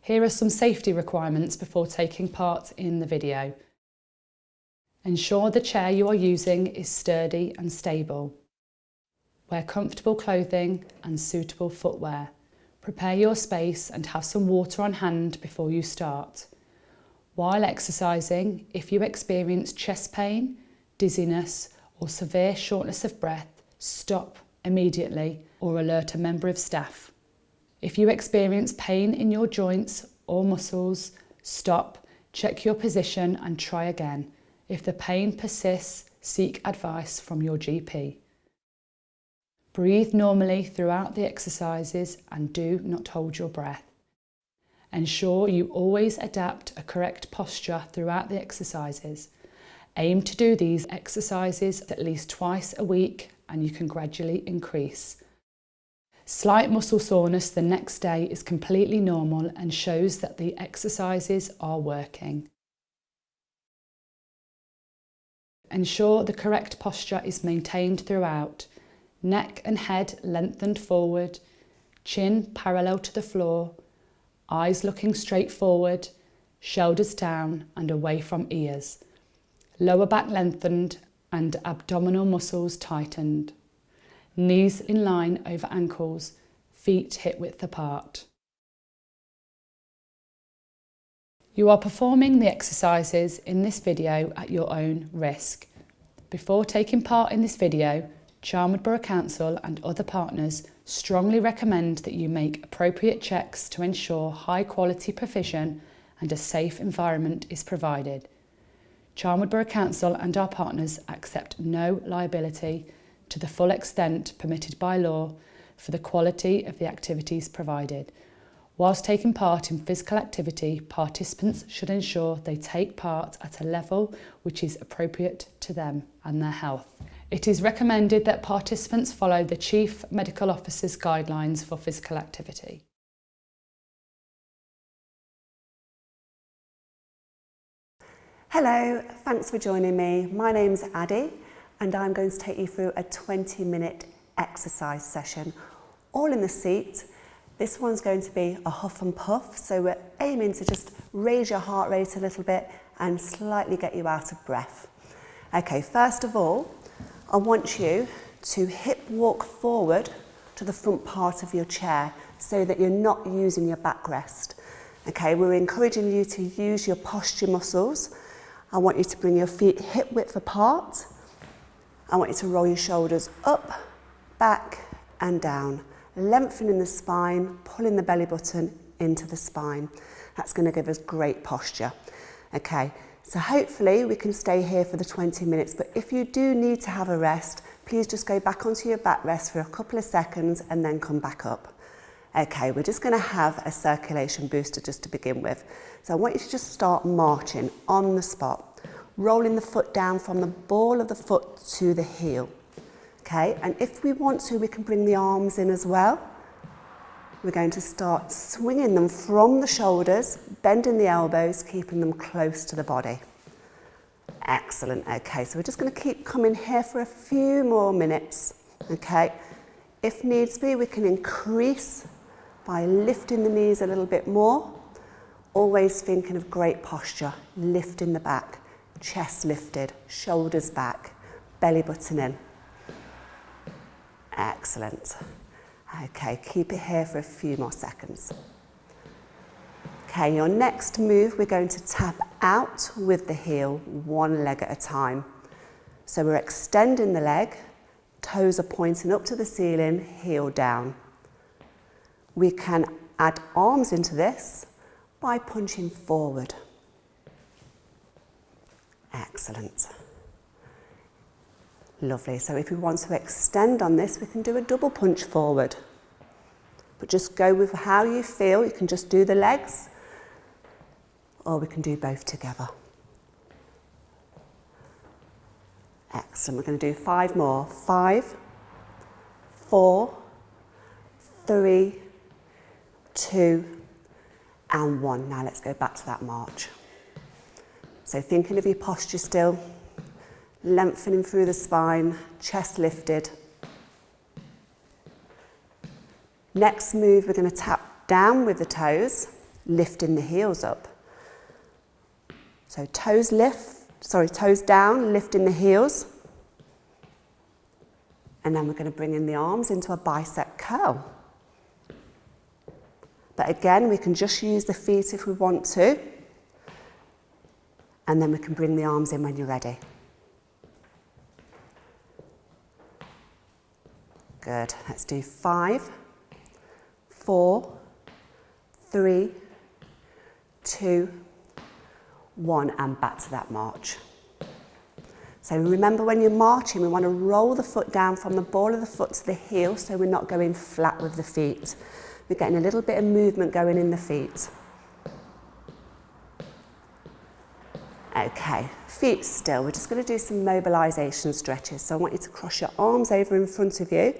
Here are some safety requirements before taking part in the video. Ensure the chair you are using is sturdy and stable. Wear comfortable clothing and suitable footwear. Prepare your space and have some water on hand before you start. While exercising, if you experience chest pain, dizziness or severe shortness of breath, stop immediately or alert a member of staff. If you experience pain in your joints or muscles, stop, check your position and try again. If the pain persists, seek advice from your GP. Breathe normally throughout the exercises and do not hold your breath. Ensure you always adapt a correct posture throughout the exercises. Aim to do these exercises at least twice a week and you can gradually increase. Slight muscle soreness the next day is completely normal and shows that the exercises are working. Ensure the correct posture is maintained throughout. Neck and head lengthened forward, chin parallel to the floor, eyes looking straight forward, shoulders down and away from ears. Lower back lengthened and abdominal muscles tightened. Knees in line over ankles, feet hip width apart. You are performing the exercises in this video at your own risk. Before taking part in this video, Charnwood Borough Council and other partners strongly recommend that you make appropriate checks to ensure high quality provision and a safe environment is provided. Charnwood Borough Council and our partners accept no liability to the full extent permitted by law for the quality of the activities provided. Whilst taking part in physical activity, participants should ensure they take part at a level which is appropriate to them and their health. It is recommended that participants follow the Chief Medical Officer's guidelines for physical activity. Hello, thanks for joining me. My name's Addie and I'm going to take you through a 20-minute exercise session, all in the seat. This one's going to be a huff and puff, so we're aiming to just raise your heart rate a little bit and slightly get you out of breath. Okay, first of all, I want you to hip walk forward to the front part of your chair so that you're not using your backrest. Okay, we're encouraging you to use your posture muscles. I want you to bring your feet hip width apart. I want you to roll your shoulders up, back and down, lengthening the spine, pulling the belly button into the spine. That's going to give us great posture. Okay, so hopefully we can stay here for the 20 minutes, but if you do need to have a rest, please just go back onto your backrest for a couple of seconds and then come back up. Okay, we're just going to have a circulation booster just to begin with. So I want you to just start marching on the spot, rolling the foot down from the ball of the foot to the heel. Okay, and if we want to, we can bring the arms in as well. We're going to start swinging them from the shoulders, bending the elbows, keeping them close to the body. Excellent. Okay, so we're just going to keep coming here for a few more minutes. Okay, if needs be, we can increase by lifting the knees a little bit more. Always thinking of great posture, lifting the back, chest lifted, shoulders back, belly button in. Excellent. Okay, keep it here for a few more seconds. Okay, your next move, we're going to tap out with the heel, one leg at a time. So we're extending the leg, toes are pointing up to the ceiling, heel down. We can add arms into this by punching forward. Excellent. Lovely. So if we want to extend on this, we can do a double punch forward. But just go with how you feel. You can just do the legs, or we can do both together. Excellent. We're going to do 5 more. 5, 4, 3, 2, and 1. Now let's go back to that march. So thinking of your posture still, lengthening through the spine, chest lifted. Next move, we're going to tap down with the toes, lifting the heels up. So toes down, lifting the heels. And then we're going to bring in the arms into a bicep curl. But again, we can just use the feet if we want to. And then we can bring the arms in when you're ready. Good. Let's do 5, 4, 3, 2, 1, and back to that march. So remember, when you're marching, we want to roll the foot down from the ball of the foot to the heel, so we're not going flat with the feet. We're getting a little bit of movement going in the feet. Okay, feet still. We're just going to do some mobilisation stretches. So I want you to cross your arms over in front of you,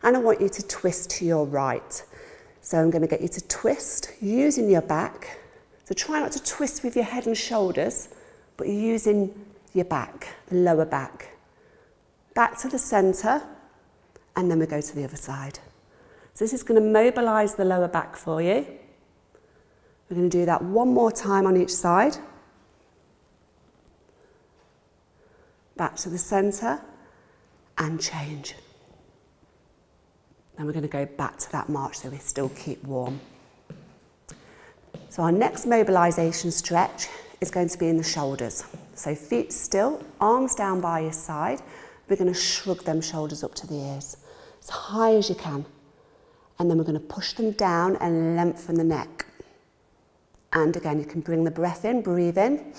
and I want you to twist to your right. So I'm going to get you to twist using your back. So try not to twist with your head and shoulders, but you're using your back, the lower back. Back to the centre, and then we go to the other side. So this is going to mobilise the lower back for you. We're going to do that one more time on each side. Back to the centre, and change. Then we're going to go back to that march so we still keep warm. So our next mobilisation stretch is going to be in the shoulders. So feet still, arms down by your side. We're going to shrug them shoulders up to the ears, as high as you can. And then we're going to push them down and lengthen the neck. And again, you can bring the breath in, breathe in,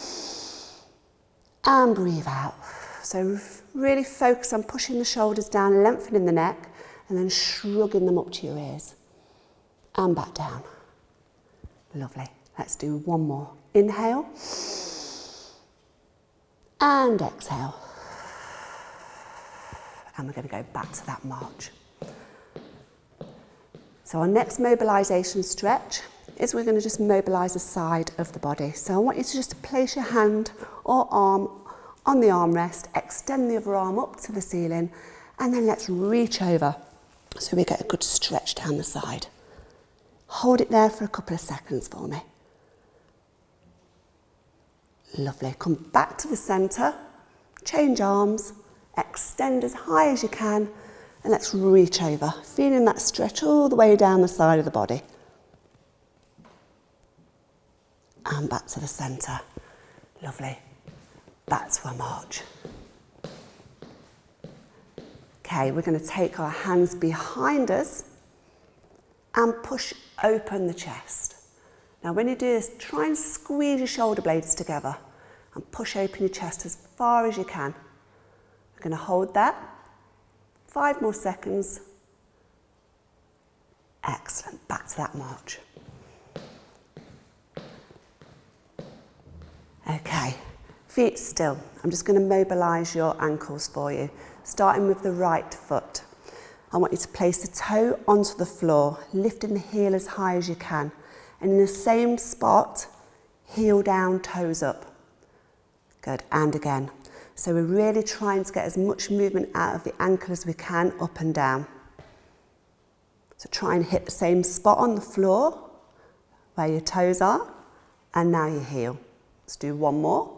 and breathe out. So really focus on pushing the shoulders down, lengthening the neck, and then shrugging them up to your ears. And back down. Lovely. Let's do one more. Inhale. And exhale. And we're going to go back to that march. So our next mobilisation stretch is we're going to just mobilise the side of the body. So I want you to just place your hand or arm on the armrest, extend the other arm up to the ceiling, and then let's reach over so we get a good stretch down the side. Hold it there for a couple of seconds for me. Lovely. Come back to the centre, change arms, extend as high as you can, and let's reach over, feeling that stretch all the way down the side of the body. And back to the centre. Lovely. Back to our march. Okay, we're going to take our hands behind us and push open the chest. Now when you do this, try and squeeze your shoulder blades together and push open your chest as far as you can. We're going to hold that. 5 more seconds. Excellent. Back to that march. Okay, feet still. I'm just going to mobilise your ankles for you, starting with the right foot. I want you to place the toe onto the floor, lifting the heel as high as you can. And in the same spot, heel down, toes up. Good, and again. So we're really trying to get as much movement out of the ankle as we can, up and down. So try and hit the same spot on the floor, where your toes are, and now your heel. Let's do one more.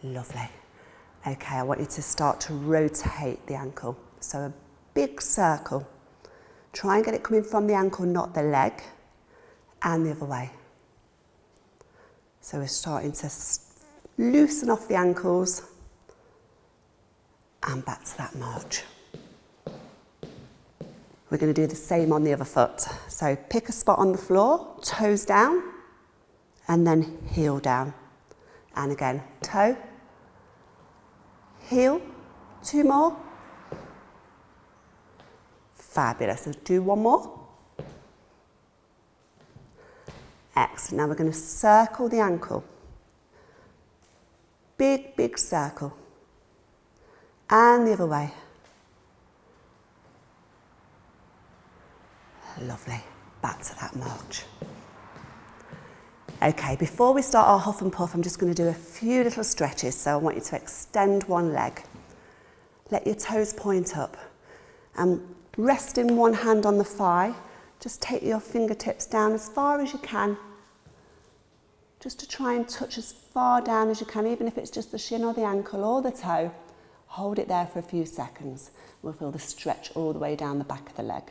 Lovely. Okay, I want you to start to rotate the ankle. So a big circle. Try and get it coming from the ankle, not the leg, and the other way. So we're starting to loosen off the ankles and back to that march. We're going to do the same on the other foot. So pick a spot on the floor, toes down, and then heel down. And again, toe, heel, 2 more. Fabulous. Let's do one more. Excellent. Now we're going to circle the ankle. Big, big circle. And the other way. Lovely. Back to that march. Okay, before we start our huff and puff, I'm just going to do a few little stretches. So I want you to extend one leg. Let your toes point up. And resting one hand on the thigh, just take your fingertips down as far as you can, just to try and touch as far down as you can, even if it's just the shin or the ankle or the toe. Hold it there for a few seconds. We'll feel the stretch all the way down the back of the leg.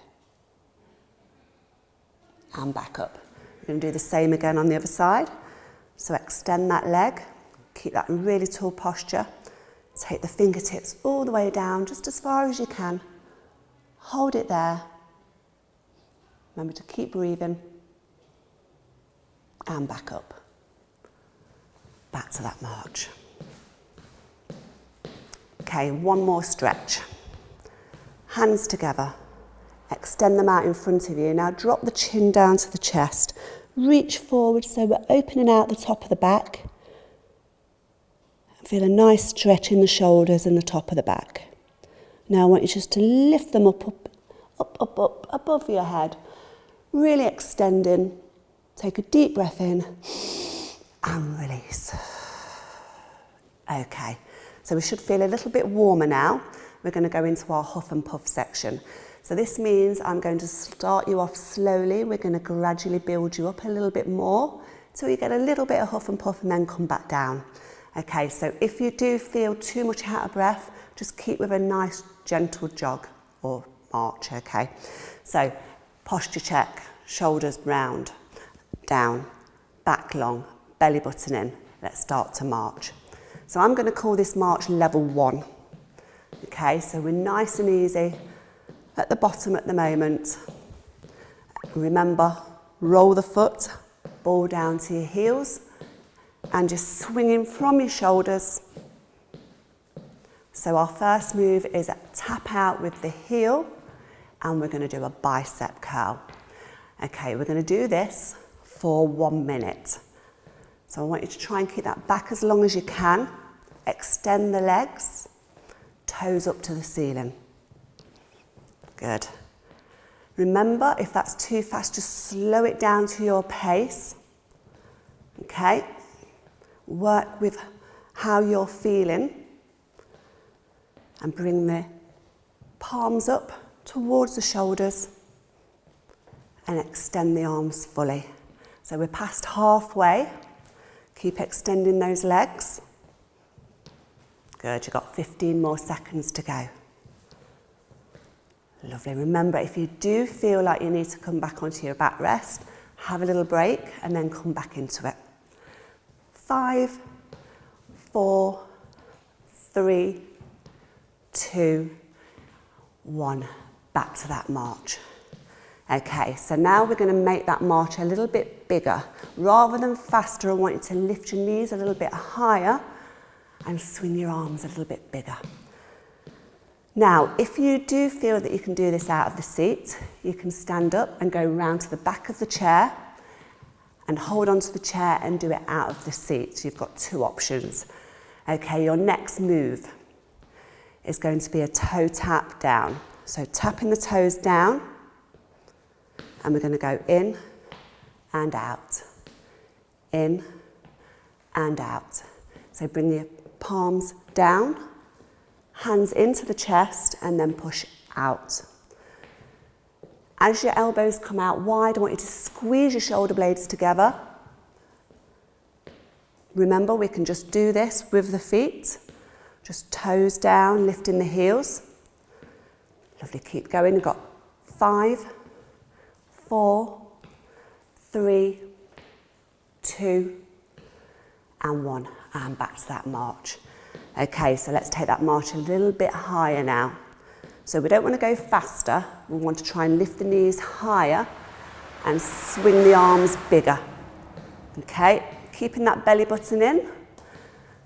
And back up. We're going to do the same again on the other side. So extend that leg, keep that in really tall posture. Take the fingertips all the way down, just as far as you can. Hold it there. Remember to keep breathing. And back up. Back to that march. Okay, one more stretch. Hands together. Extend them out in front of you. Now drop the chin down to the chest. Reach forward so we're opening out the top of the back. Feel a nice stretch in the shoulders and the top of the back. Now I want you just to lift them up above your head. Really extending. Take a deep breath in and release. Okay, so we should feel a little bit warmer now. We're going to go into our huff and puff section. So this means I'm going to start you off slowly. We're going to gradually build you up a little bit more till you get a little bit of huff and puff and then come back down. Okay, so if you do feel too much out of breath, just keep with a nice gentle jog or march, okay? So posture check, shoulders round, down, back long, belly button in. Let's start to march. So I'm going to call this march level 1. Okay, so we're nice and easy at the bottom at the moment. Remember, roll the foot, ball down to your heels, and just swinging from your shoulders. So our first move is a tap out with the heel, and we're going to do a bicep curl. Okay, we're going to do this for 1 minute. So I want you to try and keep that back as long as you can. Extend the legs, toes up to the ceiling. Good. Remember, if that's too fast, just slow it down to your pace. Okay? Work with how you're feeling and bring the palms up towards the shoulders and extend the arms fully. So we're past halfway. Keep extending those legs. Good, you've got 15 more seconds to go. Lovely. Remember, if you do feel like you need to come back onto your back rest, have a little break and then come back into it. 5, 4, 3, 2, 1. Back to that march. Okay, so now we're going to make that march a little bit bigger. Rather than faster, I want you to lift your knees a little bit higher and swing your arms a little bit bigger. Now, if you do feel that you can do this out of the seat, you can stand up and go round to the back of the chair and hold onto the chair and do it out of the seat. So you've got 2 options. Okay, your next move is going to be a toe tap down. So tapping the toes down, and we're going to go in and out, in and out. So bring the palms down, hands into the chest, and then push out. As your elbows come out wide, I want you to squeeze your shoulder blades together. Remember, we can just do this with the feet. Just toes down, lifting the heels. Lovely, keep going. You've got 5, 4, 3, 2, and 1. And back to that march. Okay, so let's take that march a little bit higher now. So we don't want to go faster. We want to try and lift the knees higher and swing the arms bigger. Okay, keeping that belly button in.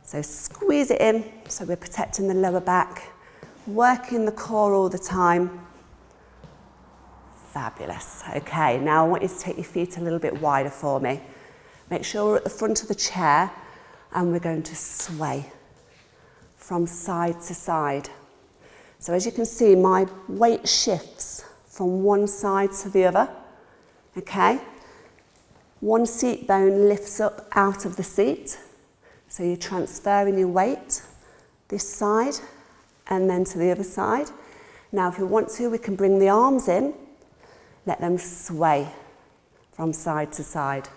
So squeeze it in so we're protecting the lower back. Working the core all the time. Fabulous. Okay, now I want you to take your feet a little bit wider for me. Make sure we're at the front of the chair and we're going to sway from side to side. So as you can see, my weight shifts from one side to the other. Okay? One seat bone lifts up out of the seat. So you're transferring your weight this side and then to the other side. Now if you want to, we can bring the arms in let them sway from side to side.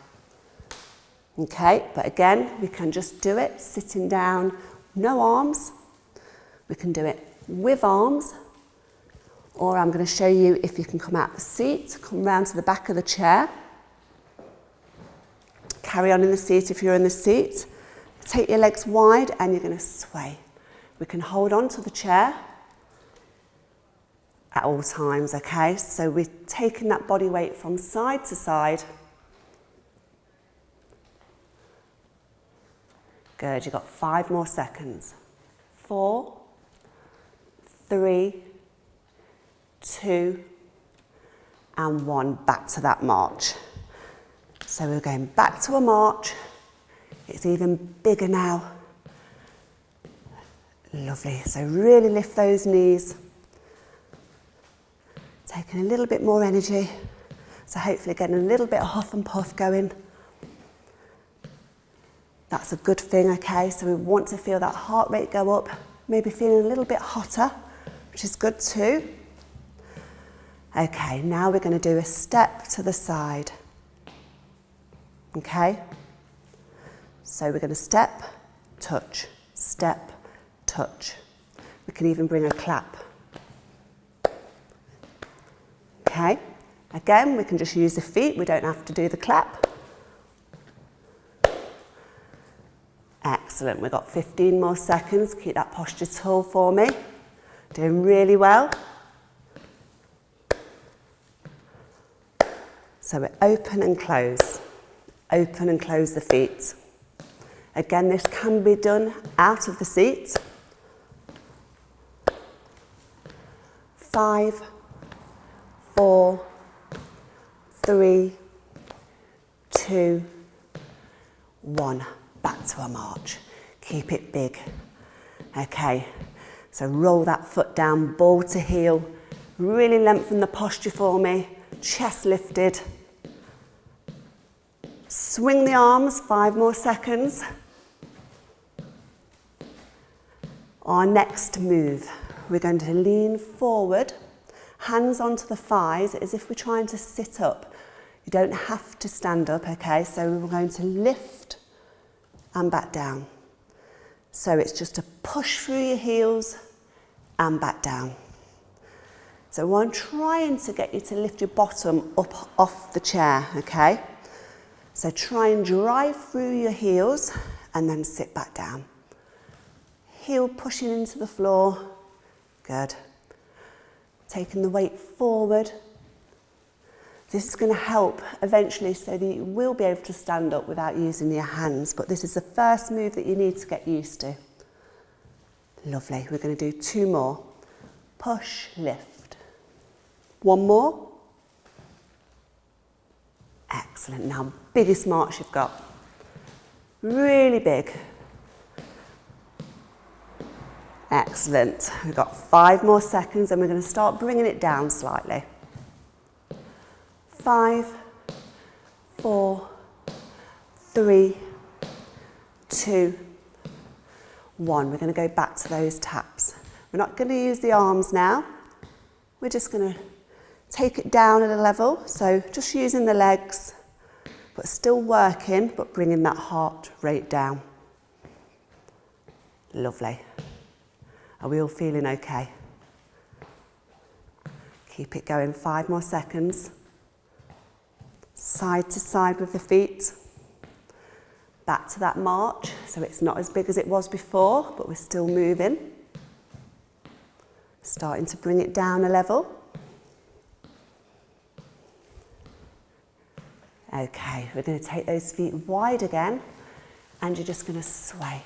Okay, but again, we can just do it sitting down, no arms. We can do it with arms, or I'm going to show you if you can come out the seat, come round to the back of the chair. Carry on in the seat if you're in the seat. Take your legs wide and you're going to sway. We can hold on to the chair at all times, okay? So we're taking that body weight from side to side. Good, you've got 5 more seconds. 4, 3, 2, and 1. Back to that march. So we're going back to a march. It's even bigger now. Lovely. So really lift those knees. Taking a little bit more energy. So hopefully getting a little bit of huff and puff going. That's a good thing, okay? So we want to feel that heart rate go up. Maybe feeling a little bit hotter, which is good too. Okay, now we're going to do a step to the side. Okay? So we're going to step, touch, step, touch. We can even bring a clap. Okay? Again, we can just use the feet. We don't have to do the clap. Excellent. We've got 15 more seconds. Keep that posture tall for me. Doing really well. So we open and close. Open and close the feet. Again, this can be done out of the seat. 5, 4, 3, 2, 1. Back to a march. Keep it big. Okay, so roll that foot down, ball to heel. Really lengthen the posture for me. Chest lifted. Swing the arms, 5 more seconds. Our next move, we're going to lean forward, hands onto the thighs as if we're trying to sit up. You don't have to stand up, okay? So we're going to lift and back down. So it's just a push through your heels and back down. So I'm trying to get you to lift your bottom up off the chair, okay? So try and drive through your heels and then sit back down. Heel pushing into the floor. Good. Taking the weight forward. This is going to help eventually so that you will be able to stand up without using your hands, but this is the first move that you need to get used to. Lovely. We're going to do 2 more. Push, lift. 1 more. Excellent. Now, biggest march you've got. Really big. Excellent. We've got 5 more seconds and we're going to start bringing it down slightly. 5, 4, 3, 2, 1. We're going to go back to those taps. We're not going to use the arms now. We're just going to take it down at a level. So just using the legs, but still working, but bringing that heart rate down. Lovely. Are we all feeling okay? Keep it going, 5 more seconds. Side to side with the feet. Back to that march, so it's not as big as it was before, but we're still moving. Starting to bring it down a level. Okay, we're going to take those feet wide again, and you're just going to sway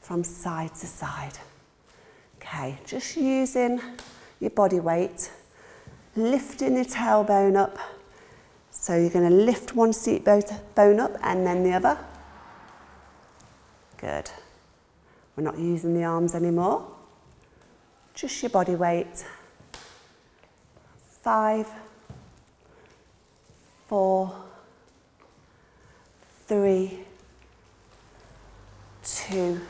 from side to side. Okay, just using your body weight, lifting your tailbone up. So you're going to lift one seat bone up and then the other. Good. We're not using the arms anymore. Just your body weight. 5, 4, 3, 2,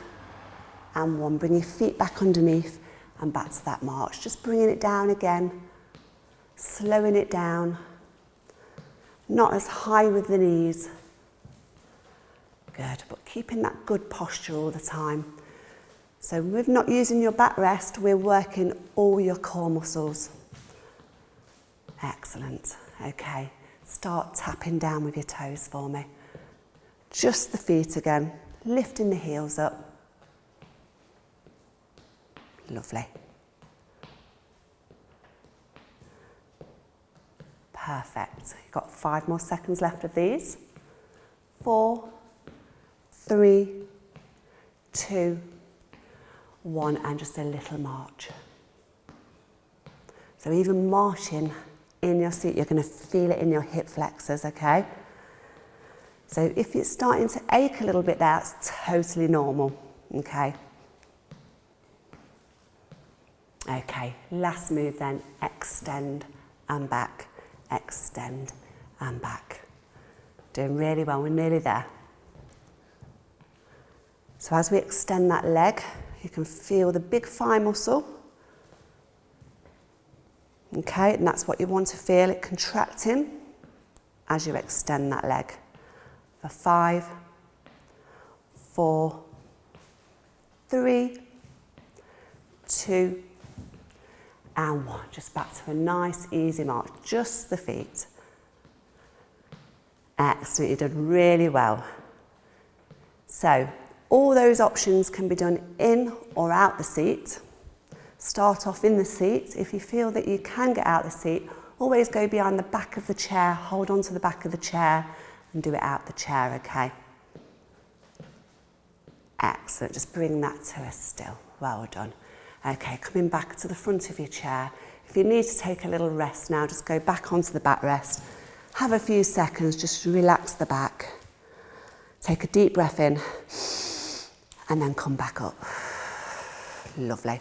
and 1. Bring your feet back underneath and back to that march. Just bringing it down again, slowing it down. Not as high with the knees. Good, but keeping that good posture all the time. So with not using your backrest, we're working all your core muscles. Excellent. Okay, start tapping down with your toes for me. Just the feet again, lifting the heels up. Lovely. Perfect. You've got 5 more seconds left of these. 4, 3, 2, 1, and just a little march. So even marching in your seat, you're going to feel it in your hip flexors, okay? So if it's starting to ache a little bit there, that's totally normal, okay? Okay, last move then, extend and back, extend and back. Doing really well, we're nearly there. So as we extend that leg, you can feel the big thigh muscle. Okay, and that's what you want to feel, it contracting as you extend that leg. For 5, 4, 3, 2, and 1. Just back to a nice, easy march, just the feet. Excellent, you've done really well. So, all those options can be done in or out the seat. Start off in the seat. If you feel that you can get out the seat, always go behind the back of the chair, hold on to the back of the chair and do it out the chair, okay? Excellent, just bring that to a still. Well done. Okay, coming back to the front of your chair. If you need to take a little rest now, just go back onto the backrest. Have a few seconds, just relax the back. Take a deep breath in and then come back up. Lovely.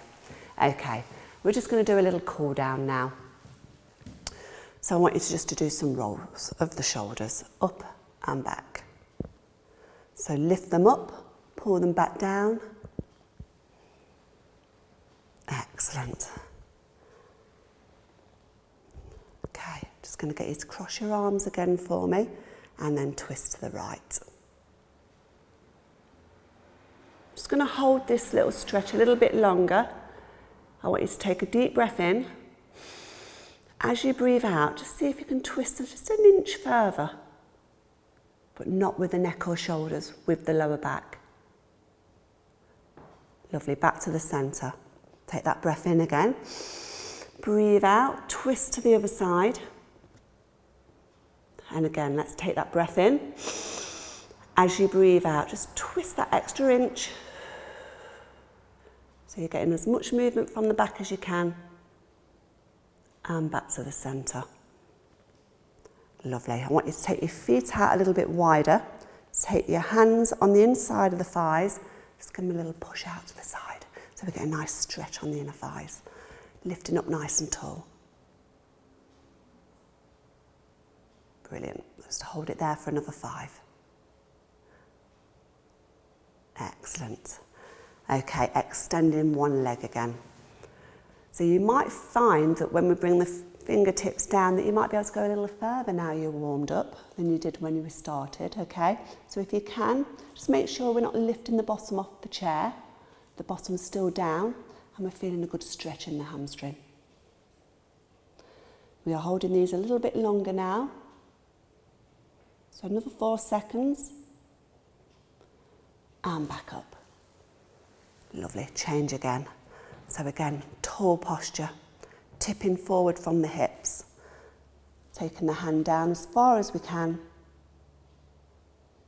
Okay, we're just going to do a little cool down now. So I want you to just do some rolls of the shoulders, up and back. So lift them up, pull them back down. Excellent. Okay, just going to get you to cross your arms again for me and then twist to the right. Just going to hold this little stretch a little bit longer. I want you to take a deep breath in. As you breathe out, just see if you can twist them just an inch further, but not with the neck or shoulders, with the lower back. Lovely, back to the centre. Take that breath in again. Breathe out, twist to the other side. And again, let's take that breath in. As you breathe out, just twist that extra inch. So you're getting as much movement from the back as you can. And back to the centre. Lovely. I want you to take your feet out a little bit wider. Take your hands on the inside of the thighs. Just give them a little push out to the side. So we get a nice stretch on the inner thighs. Lifting up nice and tall. Brilliant. Just hold it there for another 5. Excellent. Okay, extending one leg again. So you might find that when we bring the fingertips down that you might be able to go a little further now you're warmed up than you did when you started, okay? So if you can, just make sure we're not lifting the bottom off the chair. The bottom's still down and we're feeling a good stretch in the hamstring. We are holding these a little bit longer now. So another 4 seconds. And back up. Lovely, change again. So again, tall posture, tipping forward from the hips. Taking the hand down as far as we can.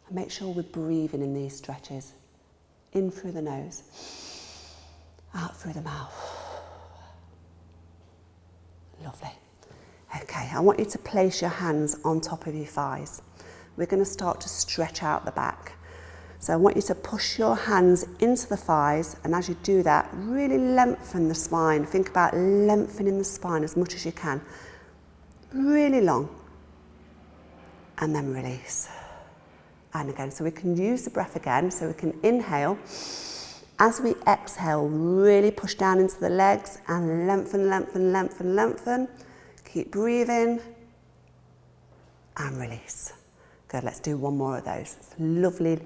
And make sure we're breathing in these stretches. In through the nose, out through the mouth. Lovely. Okay, I want you to place your hands on top of your thighs. We're going to start to stretch out the back. So I want you to push your hands into the thighs, and as you do that, really lengthen the spine. Think about lengthening the spine as much as you can. Really long. And then release. And again, so we can use the breath again, so we can inhale. As we exhale, really push down into the legs and lengthen, lengthen, lengthen, lengthen. Keep breathing. and release. Good, let's do one more of those. It's lovely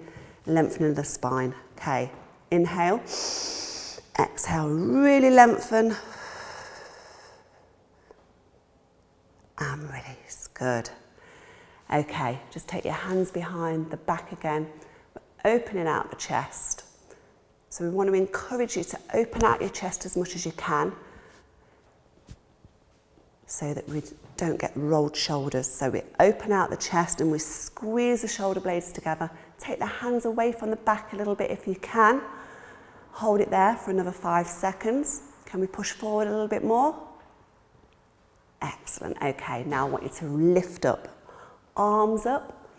lengthening of the spine. Okay, inhale, exhale, really lengthen, and release. Good. Okay, just take your hands behind the back again, opening out the chest. So we want to encourage you to open out your chest as much as you can so that we don't get rolled shoulders. So we open out the chest and we squeeze the shoulder blades together. Take the hands away from the back a little bit if you can. Hold it there for another 5 seconds. Can we push forward a little bit more? Excellent. Okay, now I want you to lift up, arms up,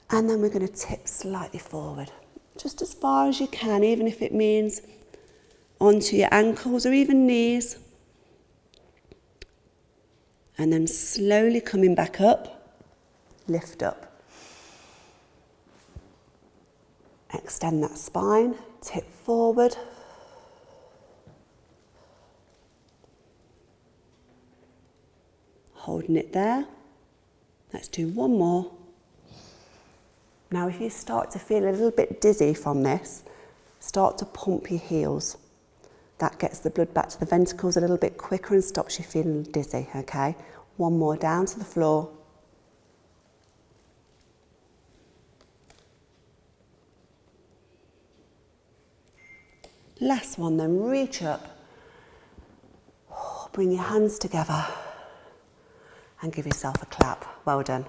and then we're going to tip slightly forward. Just as far as you can, even if it means onto your ankles or even knees. And then slowly coming back up, lift up. Extend that spine, tip forward. Holding it there. Let's do one more. Now if you start to feel a little bit dizzy from this, start to pump your heels. That gets the blood back to the ventricles a little bit quicker and stops you feeling dizzy, okay? One more down to the floor. Last one then, reach up. Bring your hands together and give yourself a clap. Well done.